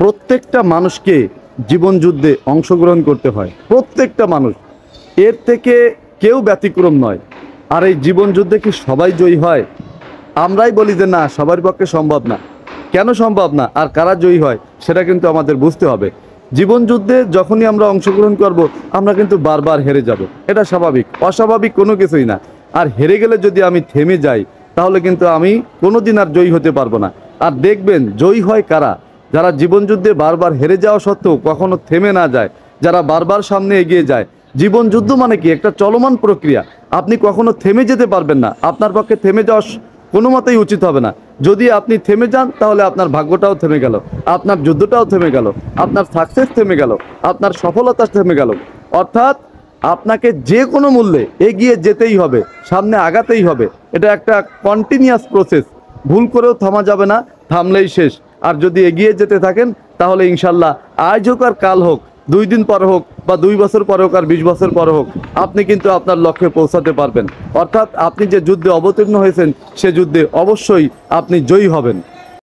প্রত্যেকটা মানুষকে জীবন যুদ্ধে অংশগ্রহণ করতে হয়, প্রত্যেকটা মানুষ, এর থেকে কেউ ব্যতিক্রম নয়। আর এই জীবন যুদ্ধে কি সবাই জয়ী হয়? আমরাই বলি যে না, সবার পক্ষে সম্ভব না। কেন সম্ভব না আর কারা জয়ী হয় সেটা কিন্তু আমাদের বুঝতে হবে। জীবন যুদ্ধে যখনই আমরা অংশগ্রহণ করব, আমরা কিন্তু বারবার হেরে যাব, এটা স্বাভাবিক, অস্বাভাবিক কোনো কিছুই না। আর হেরে গেলে যদি আমি থেমে যাই, তাহলে কিন্তু আমি কোনোদিন আর জয়ী হতে পারবো না। আর দেখবেন জয়ী হয় কারা? যারা জীবন যুদ্ধে বারবার হেরে যাওয়া সত্ত্বেও কখনো থেমে না যায়, যারা বারবার সামনে এগিয়ে যায়। জীবন যুদ্ধ মানে কি? একটা চলমান প্রক্রিয়া। আপনি কখনো থেমে যেতে পারবেন না, আপনার পক্ষে থেমে যাওয়া কোনো মতেই উচিত হবে না। যদি আপনি থেমে যান, তাহলে আপনার ভাগ্যটাও থেমে গেল, আপনার যুদ্ধটাও থেমে গেল, আপনার সাকসেস থেমে গেল, আপনার সফলতা থেমে গেল। অর্থাৎ আপনাকে যে কোনো মূল্যে এগিয়ে যেতেই হবে, সামনে আগাতেই হবে। এটা একটা কন্টিনিউয়াস প্রসেস, ভুল করেও থামা যাবে না, থামলেই শেষ। আর যদি এগিয়ে যেতে থাকেন, তাহলে ইনশাল্লাহ আজ হোক আর কাল হোক, 2 দিন পর হোক বা 2 বছর পরে হোক আর 20 বছর পরে হোক, আপনি কিন্তু আপনার লক্ষ্যে পৌঁছাতে পারবেন। অর্থাৎ আপনি যে যুদ্ধে অবতীর্ণ হয়েছেন, সে যুদ্ধে অবশ্যই আপনি জয়ী হবেন।